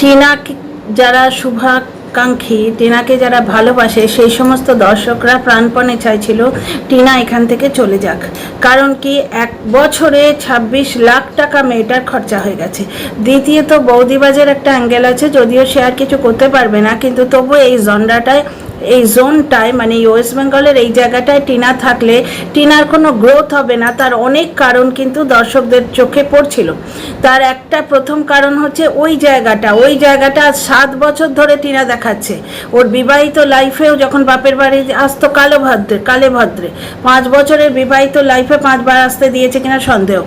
টিনাকে যারা শুভাকাঙ্ক্ষী, টিনাকে যারা ভালোবাসে, সেই সমস্ত দর্শকরা প্রাণপণে চাইছিল টিনা এখান থেকে চলে যাক। কারণ কি, 1 বছরে 26 লাখ টাকা মেয়েটার খরচা হয়ে গেছে। দ্বিতীয়ত বৌদিবাজের একটা অ্যাঙ্গেল আছে, যদিও সে আর কিছু করতে পারবে না, কিন্তু তবু এই জোনটায় মানে ওয়েস্ট বেঙ্গলের এই জায়গাটায় টিনা থাকলে টিনার কোনো গ্রোথ হবে না। তার অনেক কারণ কিন্তু দর্শকদের চোখে পড়ছিল। তার একটা প্রথম কারণ হচ্ছে ওই জায়গাটা 7 বছর ধরে টিনা দেখাচ্ছে। ওর বিবাহিত লাইফেও যখন বাপের বাড়ি আসতো কালে ভদ্রে 5 বছরের বিবাহিত লাইফে 5 বার আসতে দিয়েছে কিনা সন্দেহ।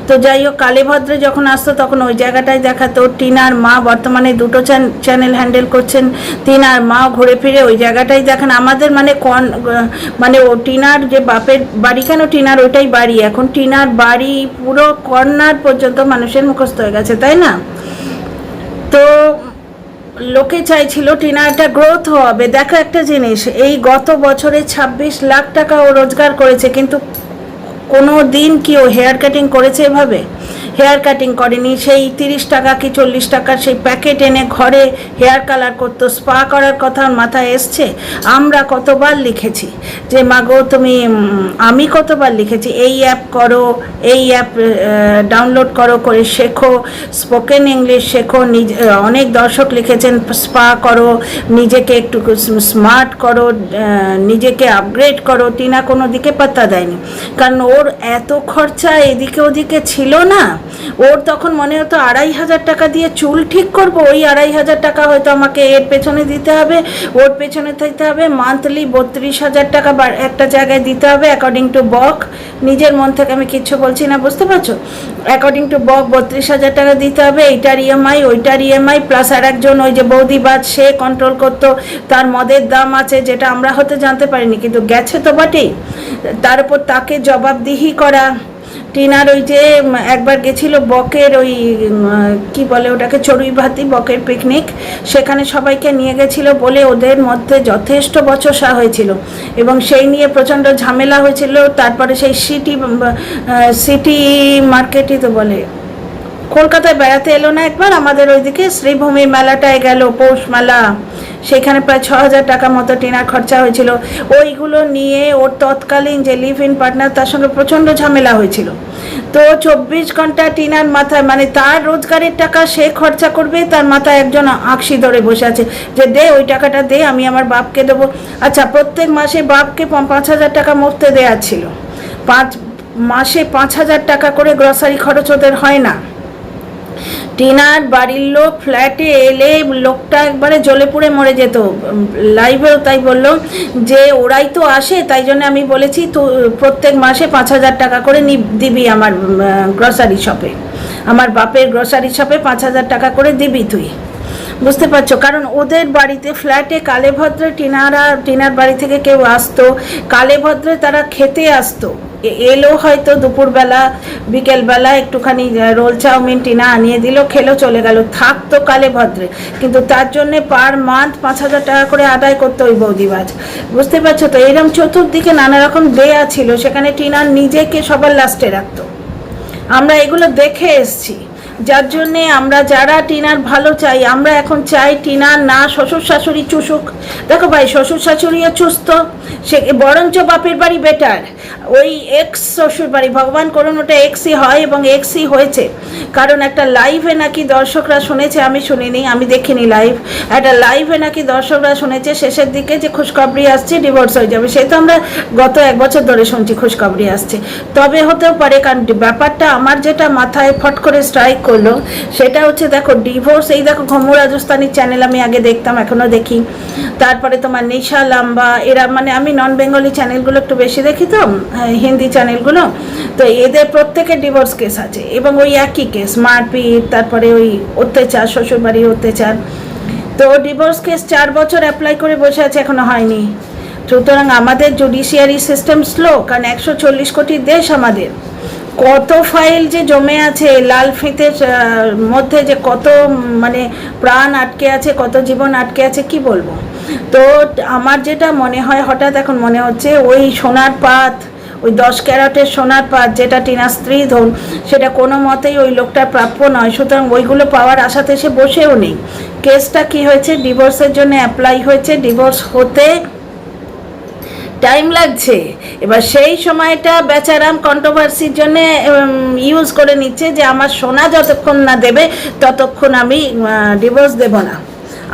তো যাই হোক, কালে ভদ্রে যখন আসতো তখন ওই জায়গাটায় দেখাতো। টিনার মা বর্তমানে 2টো চ্যানেল হ্যান্ডেল করছেন, টিনার মা ঘুরে ফিরে ওই জায়গাটাই দেখেন। আমাদের মানে ও টিনার যে বাপের বাড়ি, কেন টিনার ওইটাই বাড়ি, এখন টিনার বাড়ি পুরো কর্নার পর্যন্ত মানুষের মুখস্থ হয়ে গেছে, তাই না? তো লোকে চাইছিল টিনা একটা গ্রোথ হবে। দেখো একটা জিনিস, এই গত বছরে 26 লাখ টাকা ও রোজগার করেছে, কিন্তু কোনো দিন কি ও হেয়ার কাটিং করেছে? এভাবে হেয়ার কাটিং করেনি। সেই 30 টাকা কি 40 টাকার সেই প্যাকেট এনে ঘরে হেয়ার কালার করতো। স্পা করার কথা মাথায় এসছে? আমরা কতবার লিখেছি যে মাগো তুমি, আমি কতবার লিখেছি এই অ্যাপ করো, এই অ্যাপ ডাউনলোড করো, করে শেখো, স্পোকেন ইংলিশ শেখো। অনেক দর্শক লিখেছেন স্পা করো, নিজেকে একটু স্মার্ট করো, নিজেকে আপগ্রেড করো। টিনা কোনো দিকে পাত্তা দেয়নি, কারণ ওর এত খরচা এদিকে ওদিকে ছিল না। ওর তখন মনে হতো 2,500 টাকা দিয়ে চুল ঠিক করব, ওই 2,500 টাকা হয়তো আমাকে এর পেছনে দিতে হবে, ওর পেছনে দিতে হবে। মান্থলি 32,000 টাকা একটা জায়গায় দিতে হবে অ্যাকর্ডিং টু বক। নিজের মন থেকে আমি কিচ্ছু বলছি না, বুঝতে পারছো? অ্যাকর্ডিং টু বক 32,000 টাকা দিতে হবে। এইটার ইএমআই, ওইটার ইএমআই, প্লাস আর একজন ওই যে বৌদিবাজ, সে কন্ট্রোল করতো। তার মদের দাম আছে, যেটা আমরা হয়তো জানতে পারিনি, কিন্তু গেছে তো বটেই। তার উপর তাকে জবাবদিহি করা। টিনার ওই যে একবার গেছিল বকের ওই কি বলে ওটাকে, চড়ুইভাতি, বকের পিকনিক, সেখানে সবাইকে নিয়ে গেছিল বলে ওদের মধ্যে যথেষ্ট বচসা হয়েছিল এবং সেই নিয়ে প্রচণ্ড ঝামেলা হয়েছিল। তারপরে সেই সিটি মার্কেটই তো বলে, কলকাতায় বেড়াতে এলো না একবার আমাদের ওইদিকে, শ্রীভূমির মেলাটায় গেল, পৌষ মেলা, সেখানে প্রায় 6,000 টাকা মতো টিনার খরচা হয়েছিল। ওইগুলো নিয়ে ওর তৎকালীন যে লিভ ইন পার্টনার, তার সঙ্গে প্রচণ্ড ঝামেলা হয়েছিল। তো 24 ঘন্টা টিনার মাথায়, মানে তার রোজগারের টাকা সে খরচা করবে, তার মাথায় একজন আঁকশি ধরে বসে আছে যে দে ওই টাকাটা দে, আমি আমার বাপকে দেবো। আচ্ছা, প্রত্যেক মাসে বাপকে 5,000 টাকা মুফতে দেওয়া ছিল। মাসে 5,000 টাকা করে গ্রসারি খরচ ওদের হয় না। টিনার বাড়ির লোক ফ্ল্যাটে এলে লোকটা একবারে জ্বলে পুড়ে মরে যেত। লাইভেও তাই বললো যে ওরাই তো আসে, তাই জন্য আমি বলেছি তো প্রত্যেক মাসে 5,000 টাকা করে দিবি আমার গ্রসারি শপে, আমার বাপের গ্রসারি শপে 5,000 টাকা করে দিবি তুই। বুঝতে পারছো? কারণ ওদের বাড়িতে ফ্ল্যাটে কালেভদ্রে টিনার বাড়ি থেকে কেউ আসতো, কালেভদ্রে তারা খেতে আসতো, এলো হয়তো দুপুরবেলা বিকেলবেলা একটুখানি রোল চাউমিন টিনা আনিয়ে দিল, খেলো, চলে গেল, থাকতো কালেভদ্রে। কিন্তু তার জন্যে পার মান্থ 5,000 টাকা করে আদায় করতো ওই বৌদিবাজ। বুঝতে পারছো তো? এরকম চতুর্দিকে নানা রকম দেয়া ছিল, সেখানে টিনার নিজেকে সবার লাস্টে রাখতো। আমরা এগুলো দেখে এসছি, যার জন্যে আমরা যারা টিনার ভালো চাই, আমরা এখন চাই টিনার না শ্বশুর শাশুড়ি চুষুক। দেখো ভাই, শ্বশুর শাশুড়িও চুষত, সে বরঞ্চ বাপের বাড়ি বেটার। ওই এক্স শ্বশুর বাড়ি, ভগবান করুন ওটা এক্সই হয় এবং এক্সই হয়েছে। কারণ একটা লাইভে নাকি দর্শকরা শুনেছে, আমি শুনিনি, আমি দেখিনি লাইভ, একটা লাইভে নাকি দর্শকরা শুনেছে শেষের দিকে যে খুশখবরি আসছে, ডিভোর্স হয়ে যাবে। সে তো আমরা গত 1 বছর ধরে শুনছি খুশখবরি আসছে। তবে হতেও পারে, কারণ ব্যাপারটা আমার যেটা মাথায় ফট করে স্ট্রাইক করলো সেটা হচ্ছে, দেখো ডিভোর্স, এই দেখো ঘুমু রাজস্থানী চ্যানেল আমি আগে দেখতাম, এখনও দেখি। তারপরে তোমার নিশা লাম্বা, এরা, মানে আমি নন বেঙ্গলি চ্যানেলগুলো একটু বেশি দেখি তো, হিন্দি চ্যানেলগুলো, তো এদের প্রত্যেকের ডিভোর্স কেস আছে এবং ওই একই কেস, মারপিট, তারপরে ওই অত্যাচার, শ্বশুরবাড়ির অত্যাচার। তো ডিভোর্স কেস 4 বছর অ্যাপ্লাই করে বসে আছে, এখনো হয়নি। সুতরাং আমাদের জুডিশিয়ারি সিস্টেম স্লো, কারণ 140 কোটির দেশ আমাদের। কত ফাইল যে জমে আছে, লাল ফিতের মধ্যে যে কত মানে প্রাণ আটকে আছে, কত জীবন আটকে আছে, কি বলবো। তো আমার যেটা মনে হয়, হঠাৎ এখন মনে হচ্ছে ওই সোনার পাত, ওই 10 ক্যারেটের সোনার পাত যেটা টিনার স্ত্রী ধন, সেটা কোনো মতেই ওই লোকটার প্রাপ্য নয়। সুতরাং ওইগুলো পাওয়ার আশাতে সে বসেও নেই। কেসটা কি হয়েছে, ডিভোর্সের জন্য অ্যাপ্লাই হয়েছে, ডিভোর্স হতে টাইম লাগছে। এবার সেই সময়টা বেচারাম কন্ট্রোভার্সির জন্য ইউজ করে নিচ্ছে যে আমার সোনা যতক্ষণ না দেবে ততক্ষণ আমি ডিভোর্স দেব না।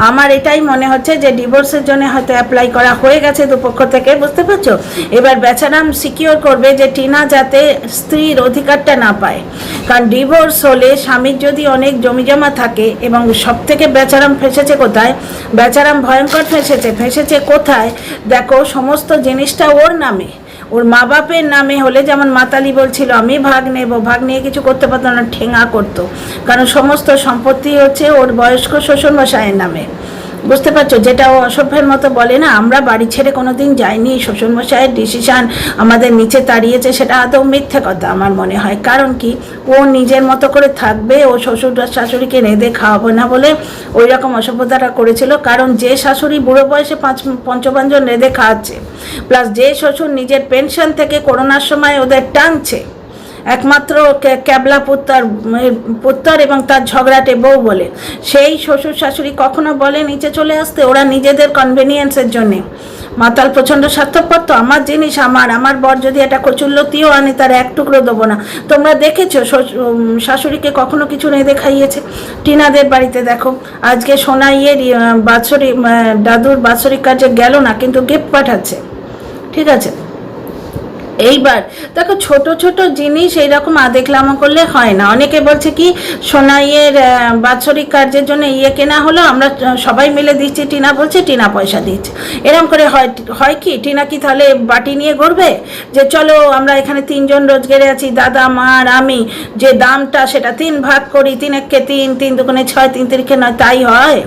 আমার এটাই মনে হচ্ছে যে ডিভোর্সের জন্য হয়তো অ্যাপ্লাই করা হয়ে গেছে দুপক্ষ থেকে, বুঝতে পারছো? এবার বেচারাম সিকিওর করবে যে টিনা যাতে স্ত্রীর অধিকারটা না পায়। কারণ ডিভোর্স হলে স্বামীর যদি অনেক জমিজমা থাকে, এবং সব থেকে বেচারাম ফেঁসেছে কোথায়, বেচারাম ভয়ঙ্কর ফেঁসেছে কোথায় দেখো, সমস্ত জিনিসটা ওর নামে, ওর মা বাপের নামে হলে যেমন মাতালি বলছিল আমি ভাগ নেব, ভাগ নিয়ে কিছু করতে পারতো না, ঠেঙা করতো। কারণ সমস্ত সম্পত্তি হচ্ছে ওর বয়স্ক শ্বশুরমশাইয়ের নামে, বুঝতে পারছো? যেটা ও অসভ্যের মতো বলে না, আমরা বাড়ি ছেড়ে কোনো দিন যাইনি, শ্বশুরমশাইয়ের ডিসিশান আমাদের নিচে তাড়িয়েছে, সেটা আদৌ মিথ্যে কথা আমার মনে হয়। কারণ কি, ও নিজের মতো করে থাকবে, ও শ্বশুর শাশুড়িকে রেঁধে খাওয়াবো না বলে ওই রকম অসভ্যতাটা করেছিল। কারণ যে শাশুড়ি বুড়ো বয়সে পঞ্চপাঞ্জন রেঁধে খাওয়াচ্ছে, প্লাস যে শ্বশুর নিজের পেনশন থেকে করোনার সময় ওদের টানছে, একমাত্র ক্যাবলা পুত্তর এবং তার ঝগড়াটে বউ বলে, সেই শ্বশুর শাশুড়ি কখনো বলে নিচে চলে আসতে, ওরা নিজেদের কনভেনিয়েন্সের জন্যে। মাতাল প্রচণ্ড স্বার্থপর তো, আমার জিনিস আমার বর যদি একটা কচুল্লতিও আনে তার এক টুকরো দেবো না। তোমরা দেখেছো শাশুড়িকে কখনো কিছু রেঁধে খাইয়েছে? টিনাদের বাড়িতে দেখো, আজকে সোনাইয়ের বাৎসরিক দাদুর বাৎসরিক কাজে গেল না, কিন্তু গিফট পাঠাচ্ছে, ঠিক আছে? এইবার দেখো, ছোট ছোট জিনিস এইরকম দেখলামও করলে হয় না। অনেকে বলছে কি, সোনাইয়ের বাৎসরিক কার্যের জন্য কেনা হলো, আমরা সবাই মিলে দিচ্ছি, টিনা বলছে টিনা পয়সা দিচ্ছে। এরকম করে হয় কি, টিনা কি তাহলে বাটি নিয়ে ঘুরবে যে চলো আমরা এখানে 3 জন রোজগারে আছি, দাদা মা আর আমি, যে দামটা সেটা 3 ভাগ করি, 3 একে 3, 3 দুগুণে 6, 3 তিরিখে 9, তাই হয়?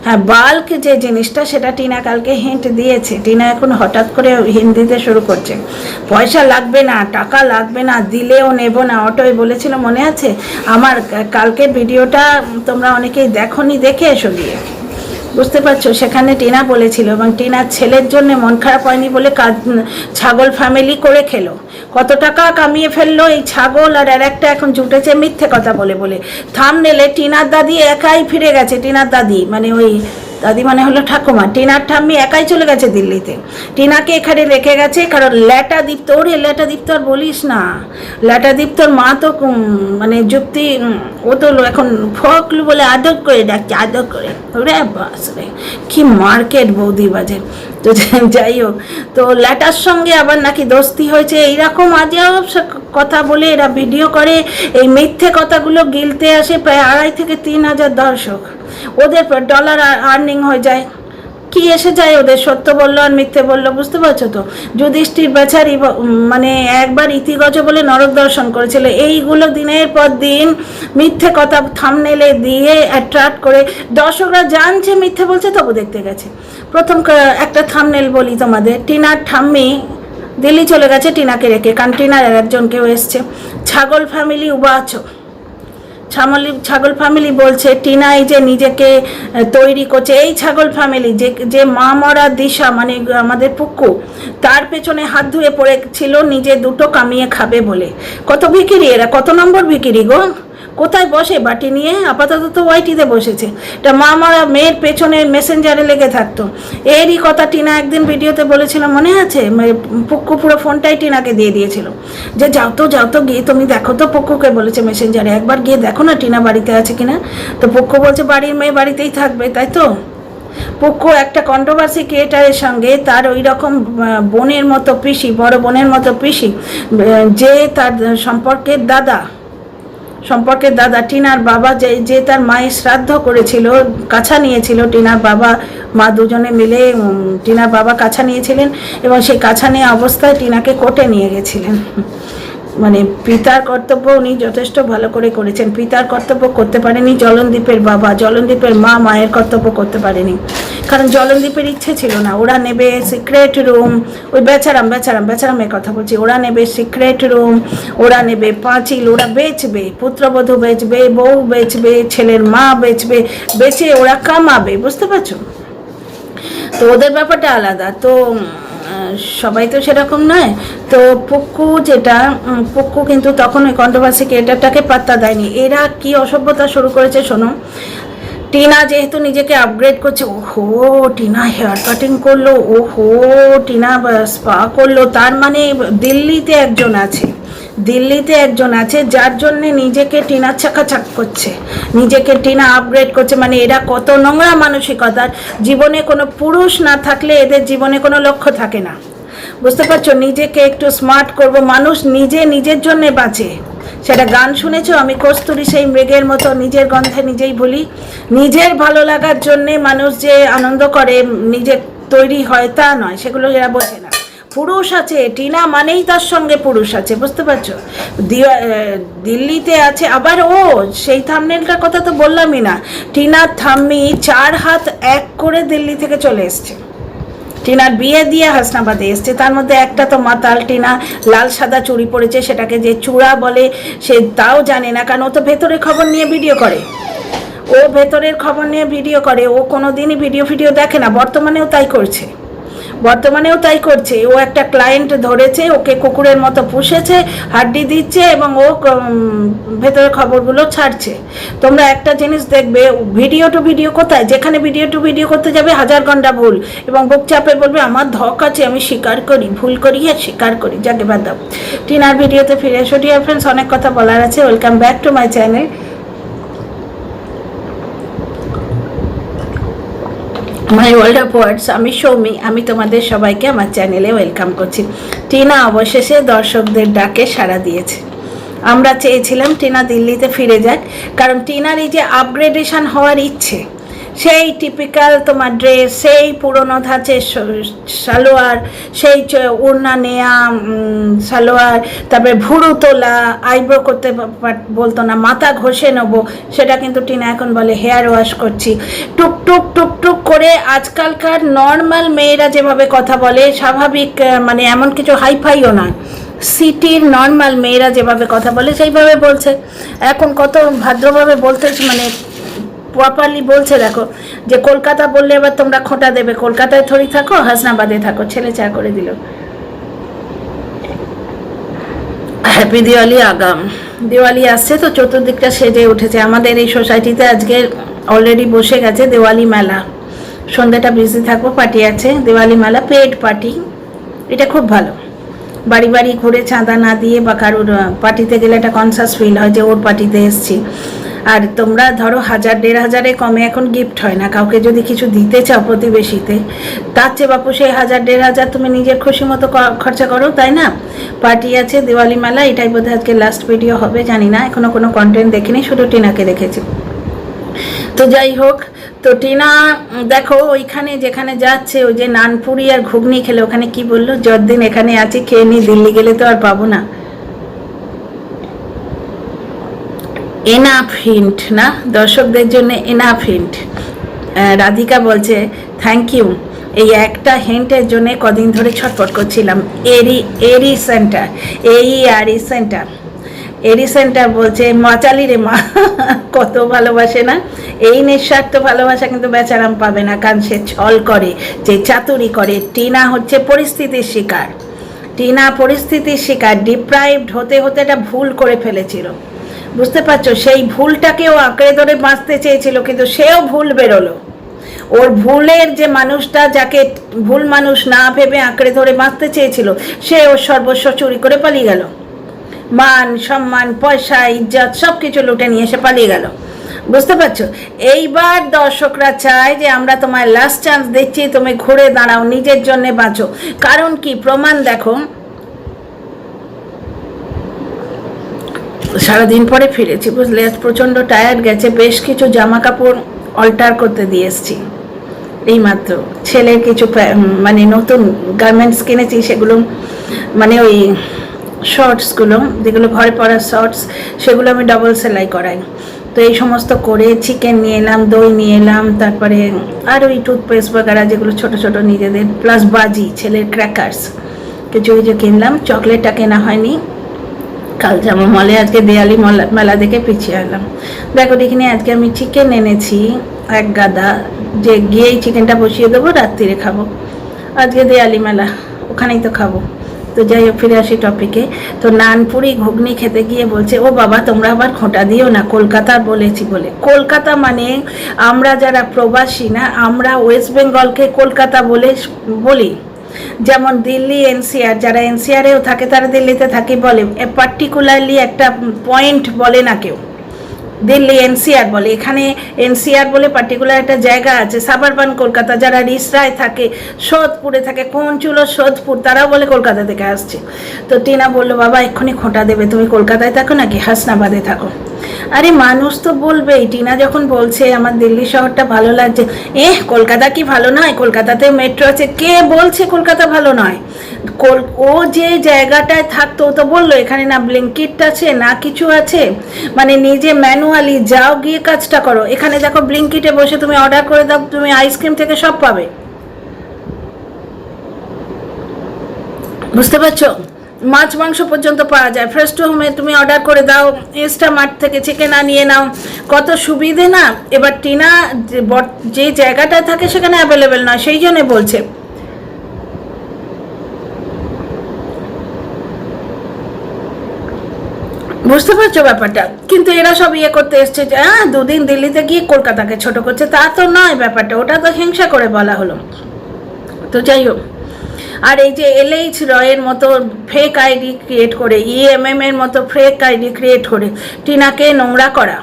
হ্যাঁ, বাল্ক যে জিনিসটা সেটা টিনা কালকে হিন্ট দিয়েছে। টিনা এখন হঠাৎ করে হিন্ট দিতে শুরু করছে, পয়সা লাগবে না, টাকা লাগবে না, দিলেও নেব না। অটোয় বলেছিল মনে আছে? আমার কালকের ভিডিওটা তোমরা অনেকেই দেখোনি, দেখে এসো গিয়ে, বুঝতে পারছো? সেখানে টিনা বলেছিল, এবং টিনার ছেলের জন্য মন খারাপ হয়নি বলে ছাগল ফ্যামিলি করে খেলো, কত টাকা কামিয়ে ফেললো এই ছাগল। আর একটা এখন জুটেছে মিথ্যে কথা বলে বলে। থামনেলে টিনার দাদি একাই ফিরে গেছে, টিনার দাদি মানে ওই দাদি মানে হলো ঠাকুমা, টিনার ঠাম্মি একাই চলে গেছে দিল্লিতে, টিনাকে এখানে রেখে গেছে। কারণ ল্যাটা দীপ্ত, ওরে ল্যাটা দীপ্ত আর বলিস না, ল্যাটা দীপ্তর মা তো মানে যুক্তি, ও তো এখন ফকলু বলে আদর করে ডাকছে, আদর করে। ওরে বাস রে, কি মার্কেট বৌদি বাজে। তো যাই হোক, তো ল্যাটার সঙ্গে আবার নাকি দোস্তি হয়েছে, এইরকম আজব কথা বলে এরা ভিডিও করে। এই মিথ্যে কথাগুলো গিলতে আসে প্রায় 2,500 থেকে 3,000 দর্শক, ওদের ডলার আর্নিং হয়ে যায়। কি এসে যায় ওদের, সত্য বললো আর মিথ্যে বললো, বুঝতে পারছো তো? যুধিষ্ঠির বেচারি মানে একবার ইতিগজ বলে নরক দর্শন করেছিল। এইগুলো দিনের পর দিন মিথ্যে কথা থামনেলে দিয়ে অ্যাট্রাক্ট করে, দর্শকরা জানছে মিথ্যে বলছে তবু দেখতে গেছে। প্রথম একটা থামনেল বলি তোমাদের, টিনার ঠাম্মি দিল্লি চলে গেছে টিনাকে রেখে, কারণ টিনার একজন কেউ এসছে, ছাগল ফ্যামিলি উবাচ। ছাগল ফ্যামিলি বলছে টিনা এই যে নিজেকে তৈরি করছে, এই ছাগল ফ্যামিলি যে মা মরা দিশা মানে আমাদের পুক্কু, তার পেছনে হাত ধুয়ে পড়েছিল নিজে দুটো কামিয়ে খাবে বলে। কত ভিখিরি এরা, কত নম্বর ভিখিরি গো, কোথায় বসে বাটি নিয়ে? আপাতত তো ওয়াইটিতে বসেছে। এটা মা মারা মেয়ের পেছনে মেসেঞ্জারে লেগে থাকতো। এরই কথা টিনা একদিন ভিডিওতে বলেছিল মনে আছে? পুক্কু পুরো ফোনটাই টিনাকে দিয়ে দিয়েছিল, যে যাও তো গিয়ে তুমি দেখো তো, পুক্কুকে বলেছে মেসেঞ্জারে একবার গিয়ে দেখো না টিনা বাড়িতে আছে কিনা। তো পুক্কু বলছে বাড়ির মেয়ে বাড়িতেই থাকবে, তাই তো? পুক্কু একটা কন্ট্রোভার্সি ক্রিয়েটারের সঙ্গে তার ওই রকম বোনের মতো পিসি, বড় বোনের মতো পিসি, যে তার সম্পর্কের দাদা টিনার বাবা, যে তার মায়ের শ্রাদ্ধ করেছিল, কাছা নিয়েছিল টিনার বাবা মা দুজনে মিলে, টিনার বাবা কাছা নিয়েছিলেন, এবং সেই কাছা নেওয়া অবস্থায় টিনাকে কোর্টে নিয়ে গেছিলেন। মানে পিতার কর্তব্য উনি যথেষ্ট ভালো করে করেছেন, পিতার কর্তব্য করতে পারেনি জলনদীপের বাবা, জলনদীপের মা মায়ের কর্তব্য করতে পারেনি। কারণ জলনদীপের ইচ্ছে ছিল না, ওরা নেবে সিক্রেট রুম, ওই বেচারামের কথা বলছি, ওরা নেবে সিক্রেট রুম, ওরা নেবে পাঁচিল, ওরা বেচবে, পুত্রবধূ বেচবে, বউ বেচবে, ছেলের মা বেচবে, বেচে ওরা কামাবে, বুঝতে পারছো? তো ওদের ব্যাপারটা আলাদা। তো সবাই তো সেরকম নয়। তো পুক্কু যেটা পুক্কু কিন্তু তখন ওই কন্ট্রোভার্সি ক্রিয়েটারটাকে পাত্তা দেয়নি। এরা কি অসভ্যতা শুরু করেছে শোনো। টিনা যেহেতু নিজেকে আপগ্রেড করছে, ওহো টিনা হেয়ার কাটিং করলো, ওহো টিনা স্পা করলো, তার মানে দিল্লিতে একজন আছে যার জন্যে নিজেকে টিনা চাকাচাক করছে, নিজেকে টিনা আপগ্রেড করছে। মানে এরা কত নোংরা মানসিকতার। জীবনে কোনো পুরুষ না থাকলে এদের জীবনে কোনো লক্ষ্য থাকে না, বুঝতে পারছো? নিজেকে একটু স্মার্ট করব, মানুষ নিজের জন্যে বাঁচে। সেটা গান শুনেছো, আমি কস্তুরী সেই মৃগের মতো নিজের গন্ধে নিজেই ভুলি। নিজের ভালো লাগার জন্যে মানুষ যে আনন্দ করে, নিজে তৈরি হয় তা নয়, সেগুলো এরা বোঝে না। পুরুষ আছে, টিনা মানেই তার সঙ্গে পুরুষ আছে, বুঝতে পারছো? দিল্লিতে আছে আবার ও, সেই থাম্বনেলটার কথা তো বললামই না। টিনার ঠাম্মি 4 হাত 1 করে দিল্লি থেকে চলে এসছে। টিনার বিয়ে দিয়ে হাসনাবাদে এসছে, তার মধ্যে একটা তো মাতাল। টিনা লাল সাদা চুড়ি পরেছে, সেটাকে যে চূড়া বলে সে তাও জানে না, কারণ ও তো ভেতরের খবর নিয়ে ভিডিও করে, ও কোনো দিনই ভিডিও দেখে না। বর্তমানেও তাই করছে। ও একটা ক্লায়েন্ট ধরেছে, ওকে কুকুরের মতো পুষেছে, হাড্ডি দিচ্ছে এবং ও ভেতরের খবরগুলো ছাড়ছে। তোমরা একটা জিনিস দেখবে, ভিডিও কোথায়, যেখানে ভিডিও করতে যাবে 1000 ঘন্টা ভুল, এবং বুক চাপে বলবে আমার ধক আছে, আমি স্বীকার করি, ভুল করি আর স্বীকার করি। যাকে বাদ দাও, টিনার ভিডিওতে ফিরে এসো ডিয়ার ফ্রেন্ডস, অনেক কথা বলার আছে। Welcome back to my channel. My world of words, আমি সৌমি, আমি তোমাদের সবাইকে আমার চ্যানেলে ওয়েলকাম করছি। টিনা অবশেষে দর্শকদের ডাকে সাড়া দিয়েছে। আমরা চেয়েছিলাম টিনা দিল্লিতে ফিরে যাক, কারণ টিনার এই যে আপগ্রেডেশন হওয়ার ইচ্ছে, সেই টিপিক্যাল তোমার ড্রেস, সেই পুরনো ধাঁচের সালোয়ার, সেই ওড়না নেয়া সালোয়ার, তারপরে ভুরু তোলা, আইব্রো করতে বলতো না, মাথা ঘষে নেবো, সেটা কিন্তু টিনা এখন বলে হেয়ার ওয়াশ করছি। টুক করে আজকালকার নর্মাল মেয়েরা যেভাবে কথা বলে, স্বাভাবিক, মানে এমন কিছু হাইফাইও নয়, সিটির নর্মাল মেয়েরা যেভাবে কথা বলে সেইভাবে বলছে। এখন কত ভদ্রভাবে বলতে, মানে প্রপারলি বলছে। দেখো, যে কলকাতা বললে এবার তোমরা খোঁটা দেবে, কলকাতায় থরি থাকো, হাসনাবাদে থাকো, ছেলে চা করে দিল। হ্যাপি দিওয়ালি আগাম, দিওয়ালি আসছে তো চতুর্দিকটা সেজে উঠেছে। আমাদের এই সোসাইটিতে আজকে অলরেডি বসে গেছে দিওয়ালি মেলা। সন্ধ্যাটা বিজি থাকবো, পার্টি আছে, দিওয়ালি মেলা, পেড পার্টি। এটা খুব ভালো। বাড়ি ঘুরে চাঁদা না দিয়ে বা কারোর পার্টিতে গেলে একটা কনসাস ফিল হয় যে ওর পার্টিতে এসছি। আর তোমরা ধরো 1000-1500 কমে এখন গিফট হয় না। কাউকে যদি কিছু দিতে চাও প্রতিবেশীতে, তার চেয়ে বাপু সেই 1000-1500 তুমি নিজের খুশি মতো খরচা করো, তাই না? পার্টি আছে, দিওয়ালি মেলা, এটাই বোধহয় আজকে লাস্ট ভিডিও হবে, জানি না, এখনো কোনো কন্টেন্ট দেখিনি, শুধু টিনাকে দেখেছি। তো যাই হোক, তো টিনা দেখো ওইখানে যেখানে যাচ্ছে, ওই যে নানপুরি আর ঘুগনি খেলে, ওখানে কি বললো, যতদিন এখানে আছি খেয়ে নি, দিল্লি গেলে তো আর পাবো না। এনাফ হিন্ট না দর্শকদের জন্য, এনাফ হিন্ট। রাধিকা বলছে থ্যাংক ইউ, এই একটা হিন্টের জন্য কদিন ধরে ছটফট করছিলাম। এরি সেন্টার বলছে মাচালি রে মা, কত ভালোবাসে না, এই নিঃস্বার্থ ভালোবাসা কিন্তু বেচারাম পাবে না, কারণ সে ছল করে, যে চাতুরি করে। টিনা হচ্ছে পরিস্থিতির শিকার, ডিপ্রাইভড হতে একটা ভুল করে ফেলেছিল, বুঝতে পারছো? সেই ভুলটাকেও আঁকড়ে ধরে বাঁচতে চেয়েছিল, কিন্তু সেও ভুল বেরোলো। ওর ভুলের যে মানুষটা, যাকে ভুল মানুষ না ভেবে আঁকড়ে ধরে বাঁচতে চেয়েছিল, সে ওর সর্বস্ব চুরি করে পালিয়ে গেল। মান সম্মান, পয়সা, ইজ্জত সব কিছু লুটে নিয়ে এসে পালিয়ে গেল, বুঝতে পারছো? এইবার দর্শকরা চায় যে আমরা তোমায় লাস্ট চান্স দিচ্ছি, তুমি ঘুরে দাঁড়াও, নিজের জন্য বাঁচো। কারণ কি, প্রমাণ দেখো, সারাদিন পরে ফিরেছি, বুঝলে, প্রচণ্ড টায়ার্ড গেছে। বেশ কিছু জামা কাপড় অল্টার করতে দিয়ে এসছি এইমাত্র। ছেলের কিছু মানে নতুন গার্মেন্টস কিনেছি, সেগুলো মানে ওই শর্টসগুলো, যেগুলো ঘরে পরার শর্টস, সেগুলো আমি ডবল সেলাই করাই। তো এই সমস্ত করে চিকেন নিয়ে এলাম, দই নিয়ে এলাম, তারপরে আর ওই টুথপেস্ট বাগারা যেগুলো ছোট ছোট নিজেদের, প্লাস বাজি, ছেলের ক্র্যাকার্স কিছু কিনলাম। চকলেটটা কেনা হয়নি, কাল যাবো মলে, আজকে দেয়ালি মেলা দেখে পিছিয়ে এলাম। দেখো দেখিনি, আজকে আমি চিকেন এনেছি 1 গাদা, যে গিয়েই চিকেনটা বসিয়ে দেবো, রাত্রিরে খাবো। আজকে দেয়ালি মেলা, ওখানেই তো খাবো। তো যাই হোক, ফিরে আসি টপিকে। তো নানপুরি ঘুগনি খেতে গিয়ে বলছে, ও বাবা তোমরা আবার খোঁটা দিও না কলকাতা বলেছি বলে। কলকাতা মানে আমরা যারা প্রবাসী না, আমরা ওয়েস্ট বেঙ্গলকে কলকাতা বলে বলি। যেমন দিল্লি এনসিআর, যারা এনসিআরেও থাকে তারা দিল্লিতে থাকে বলে, পার্টিকুলারলি একটা পয়েন্ট বলে না কেউ, দিল্লি এনসিআর বলে। এখানে এনসিআর বলে পার্টিকুলার একটা জায়গা আছে। সাবারবান কলকাতা, যারা রিসরায় থাকে, সোদপুরে থাকে, কোন চুলো সোদপুর, তারাও বলে কলকাতা থেকে আসছে। তো টিনা বললো, বাবা এক্ষুনি খোঁটা দেবে, তুমি কলকাতায় থাকো নাকি হাসনাবাদে থাকো? আরে মানুষ তো বলবেই। টিনা যখন বলছে আমার দিল্লি শহরটা ভালো লাগছে, কলকাতা কি ভালো নয়? কলকাতাতে মেট্রো আছে। কে বলছে কলকাতা ভালো নয়? ও যে জায়গাটায় থাকতো, তো বললো এখানে না ব্লিঙ্কিট আছে না কিছু আছে, মানে নিজে ম্যানুয়ালি যাও, গিয়ে কাজটা করো। এখানে দেখো ব্লিঙ্কিটে বসে তুমি অর্ডার করে দাও, তুমি আইসক্রিম থেকে সব পাবে, বুঝতে পারছো? মাছ মাংস পর্যন্ত পাওয়া যায়। ফ্রেশ টু হোমে তুমি অর্ডার করে দাও, ইনস্টামার্ট থেকে চিকেন আনিয়ে নাও, কত সুবিধে না। এবার টিনা যে জায়গাটায় থাকে সেখানে অ্যাভেলেবেল নয়, সেই জন্য বলছে। বুঝতে পারছো ব্যাপারটা? কিন্তু এরা সব ইয়ে করতে এসছে যে দুদিন দিল্লিতে গিয়ে কলকাতাকে ছোট করছে, তা তো নয় ব্যাপারটা, ওটা তো হিংসা করে বলা হলো। তো যাই হোক, আর এই যে LH রয়ের মতো ফেক আইডি ক্রিয়েট করে, EMM এর মতো ফেক আইডি ক্রিয়েট করে টিনাকে নোংরা করা,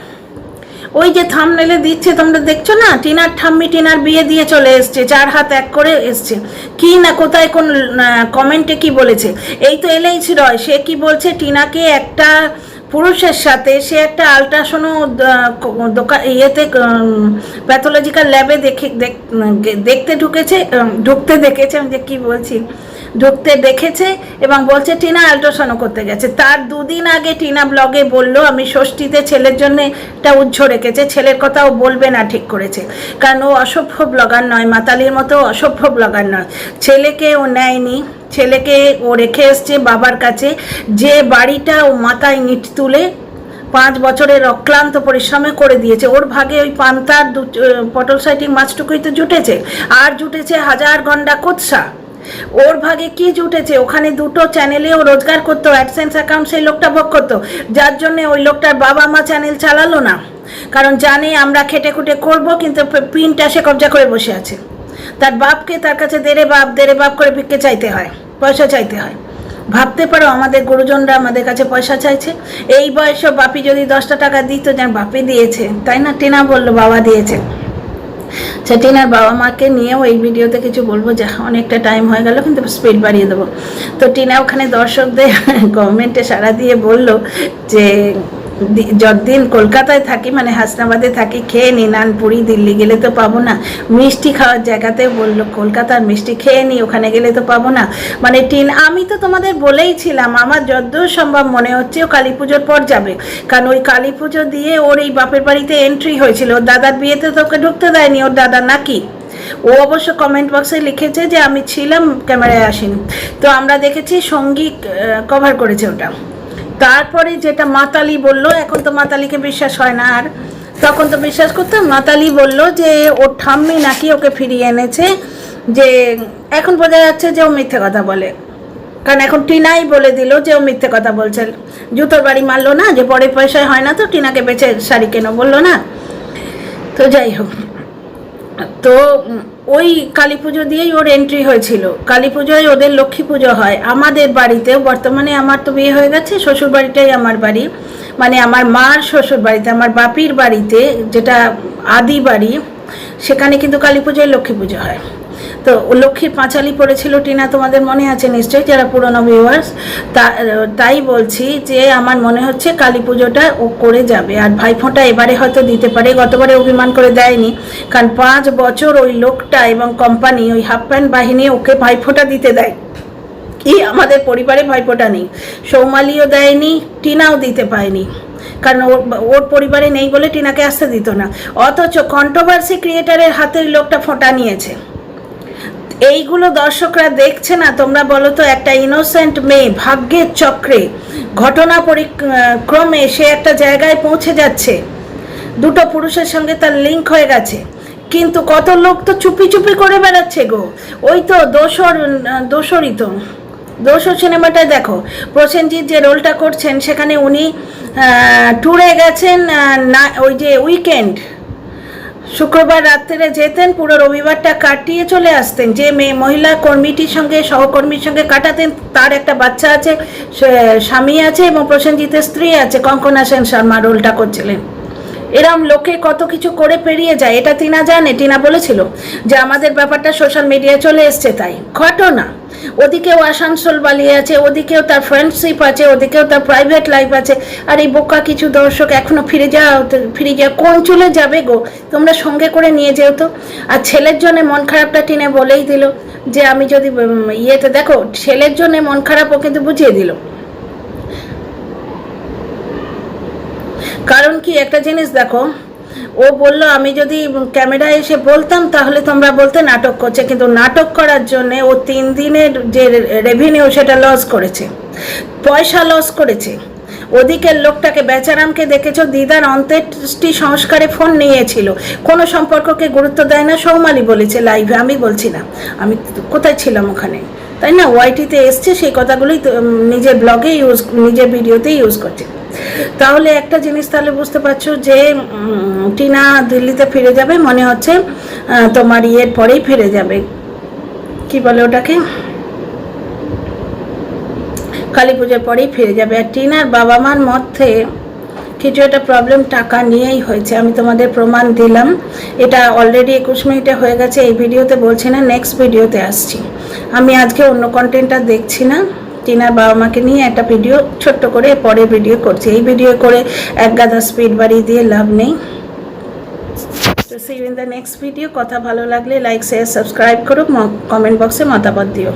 ওই যে থাম্বনেলে দিচ্ছে তোমরা দেখছো না, টিনার ঠাম্মি টিনার বিয়ে দিয়ে চলে এসছে, 4 হাত এক করে এসছে। কি না কোথায় কোন কমেন্টে কি বলেছে? এই তো LH রয়, সে কি বলছে, টিনাকে একটা পুরুষের সাথে সে একটা আলট্রাসোনো দোকান ইয়েতে প্যাথোলজিক্যাল ল্যাবে দেখতে ঢুকতে দেখেছে, আমি যে কী বলছি, ঢুকতে দেখেছে, এবং বলছে টিনা আল্ট্রাসাউন্ড করতে গেছে। তার 2 দিন আগে টিনা ব্লগে বললো আমি ষষ্ঠীতে ছেলের জন্য একটা উজ্জ্ব রেখেছে, ছেলের কথাও বলবে না, ঠিক করেছে, কারণ ও অসভ্য ব্লগার নয়, মাতালির মতো অসভ্য ব্লগার নয়। ছেলেকে ও নেয়নি, ছেলেকে ও রেখে এসছে বাবার কাছে, যে বাড়িটা ও মাথায় ইট তুলে 5 বছরের অক্লান্ত পরিশ্রমে করে দিয়েছে। ওর ভাগে ওই পান্তার পটল সাইটিং মাছটুকুই তো জুটেছে, আর জুটেছে 1000 ঘন্টা কোৎসা। ওর ভাগে কি জুটেছে? ওখানে 2টো চ্যানেলে ও রোজগার করতো, অ্যাডসেন্স অ্যাকাউন্ট সেই লোকটা ভোগ করতো, যার জন্যে ওই লোকটার বাবা মা চ্যানেল চালালো না, কারণ জানে আমরা খেটে খুটে করবো, কিন্তু পিনটা সে কবজা করে বসে আছে। তার বাপকে তার কাছে দেরে বাপ করে ভিক্ষে চাইতে হয়, পয়সা চাইতে হয়। ভাবতে পারো আমাদের গুরুজনরা আমাদের কাছে পয়সা চাইছে। এই বয়সে বাপি যদি 10টা টাকা দিত, যেন বাপি দিয়েছে, তাই না? টিনা বললো বাবা দিয়েছে। টিনার বাবা মাকে নিয়েও এই ভিডিওতে কিছু বলবো, যা অনেকটা টাইম হয়ে গেল, কিন্তু স্পিড বাড়িয়ে দেবো। তো টিনা ওখানে দর্শকদের কমেন্টে সাড়া দিয়ে বলল যে যতদিন কলকাতায় থাকি, মানে হাসনাবাদে থাকি, খেয়ে নি নানপুরি, দিল্লি গেলে তো পাবো না। মিষ্টি খাওয়ার জায়গাতে বললো কলকাতার মিষ্টি খেয়ে নি, ওখানে গেলে তো পাবো না। মানে আমি তো তোমাদের বলেইছিলাম, আমার যতদূর সম্ভব মনে হচ্ছে ও কালী পুজোর পর যাবে, কারণ ওই কালী পুজো দিয়ে ওর এই বাপের বাড়িতে এন্ট্রি হয়েছিল। ওর দাদার বিয়েতে তো ওকে ঢুকতে দেয়নি ওর দাদা নাকি। ও অবশ্য কমেন্ট বক্সে লিখেছে যে আমি ছিলাম, ক্যামেরায় আসিনি। তো আমরা দেখেছি সঙ্গীত কভার করেছে ওটা। তারপরে যেটা মাতালি বলল, এখন তো মাতালিকে বিশ্বাস হয় না, আর তখন তো বিশ্বাস করতাম। মাতালি বলল যে ওর ঠাম্মি নাকি ওকে ফিরিয়ে এনেছে, যে এখন বোঝা যাচ্ছে যে ও মিথ্যে কথা বলে, কারণ এখন টিনাই বলে দিল যে ও মিথ্যে কথা বলছে। জুতোর বাড়ি মারলো না যে পরে পয়সায় হয় না, তো টিনাকে বেচে শাড়ি কেনো বললো না। তো যাই হোক, তো ওই কালী পুজো দিয়েই ওর এন্ট্রি হয়েছিল। কালী পুজোয় ওদের লক্ষ্মী পুজো হয়। আমাদের বাড়িতেও বর্তমানে, আমার তো বিয়ে হয়ে গেছে, শ্বশুর বাড়িটাই আমার বাড়ি, মানে আমার মার শ্বশুর বাড়িতে, আমার বাপির বাড়িতে যেটা আদি বাড়ি, সেখানে কিন্তু কালী পুজোয় লক্ষ্মী পুজো হয়। তো লক্ষ্মীর পাঁচালি পড়েছিল টিনা, তোমাদের মনে আছে নিশ্চয়ই যারা পুরনো ভিউয়ার্স। তাই বলছি যে আমার মনে হচ্ছে কালী পুজোটা ও করে যাবে, আর ভাইফোঁটা এবারে হয়তো দিতে পারে, গতবারে অভিমান করে দেয়নি, কারণ 5 বছর ওই লোকটা এবং কোম্পানি, ওই হাফ প্যান্ট বাহিনী ওকে ভাইফোঁটা দিতে দেয়। কি আমাদের পরিবারে ভাইফোঁটা নেই, সৌমালিও দেয়নি, টিনাও দিতে পায়নি, কারণ ওর পরিবারে নেই বলে টিনাকে আসতে দিত না। অথচ কন্ট্রোভার্সি ক্রিয়েটারের হাতে ওই লোকটা ফোঁটা নিয়েছে। এইগুলো দর্শকরা দেখছে না? তোমরা বলো তো, একটা ইনোসেন্ট মেয়ে ভাগ্যের চক্রে, ঘটনা পরিক্রমে সে একটা জায়গায় পৌঁছে যাচ্ছে, 2টো পুরুষের সঙ্গে তার লিঙ্ক হয়ে গেছে, কিন্তু কত লোক তো চুপি চুপি করে বেড়াচ্ছে গো। ওই তো দোসরই তো দোসর সিনেমাটা দেখো, প্রসেনজিৎ যে রোলটা করছেন সেখানে উনি ট্যুরে গেছেন, না ওই যে উইকেন্ড শুক্রবার রাত্রে যেতেন, পুরো রবিবারটা কাটিয়ে চলে আসতেন। যে মহিলা কর্মীটির সঙ্গে সহকর্মীর সঙ্গে কাটাতেন, তার একটা বাচ্চা আছে, স্বামী আছে এবং প্রসেনজিতের স্ত্রী আছে, কঙ্কনা সেন শর্মা রোলটা করছিলেন। এরম লোকে কত কিছু করে পেরিয়ে যায়। এটা টিনা জানে, টিনা বলেছিল যে আমাদের ব্যাপারটা সোশ্যাল মিডিয়ায় চলে এসছে, তাই ঘটনা। ওদিকেও আসানসোল বালিয়ে আছে, ওদিকেও তার ফ্রেন্ডশিপ আছে, ওদিকেও তার প্রাইভেট লাইফ আছে। আর এই বোকা কিছু দর্শক এখনো ফিরে যাও, কোন চলে যাবে গো, তোমরা সঙ্গে করে নিয়ে যেও তো। আর ছেলের জন্য মন খারাপটা টিনে বলেই দিল যে আমি যদি ইয়েতে দেখো, ছেলের জন্য মন খারাপও কিন্তু বুঝিয়ে দিল। কারণ কি একটা জিনিস দেখো, ও বলল আমি যদি ক্যামেরায় এসে বলতাম তাহলে তোমরা বলতে নাটক করছে, কিন্তু নাটক করার জন্য ও 3 দিনের যে রেভিনিউ সেটা লস করেছে, পয়সা লস করেছে। ওদিকের লোকটাকে বেচারামকে দেখেছো, দিদার অন্ত্যেষ্টি সংস্কারে ফোন নিয়েছিল, কোনো সম্পর্ককে গুরুত্ব দেয় না, সৌমালি বলেছে লাইভে, আমি বলছি না, আমি কোথায় ছিলাম ওখানে, তাই না? ওয়াইটিতে এসছে, সেই কথাগুলোই নিজের ব্লগে নিজের ভিডিওতে ইউজ করছে। তাহলে একটা জিনিস তাহলে বুঝতে পারছো যে টিনা দিল্লিতে ফিরে যাবে, মনে হচ্ছে তোমার ইয়ের পরেই ফিরে যাবে, কি বলে ওটাকে, কালী পুজোর পরেই ফিরে যাবে। আর টিনার বাবা মার মধ্যে কিছু একটা প্রবলেম টাকা নিয়েই হয়েছে, আমি তোমাদের প্রমাণ দিলাম। এটা অলরেডি 21 মিনিটে হয়ে গেছে, এই ভিডিওতে বলছি না, নেক্সট ভিডিওতে আসছি। আমি আজকে অন্য কন্টেন্টটা দেখছি না, টিনার বাবা মাকে নিয়ে একটা ভিডিও ছোট্ট করে পরে ভিডিও করছি। এই ভিডিও করে এক গাদা স্পিড বাড়িয়ে দিয়ে লাভ নেই। তো see you in the next video. কথা ভালো লাগলে লাইক শেয়ার সাবস্ক্রাইব করো, কমেন্ট বক্সে মতামত দিও।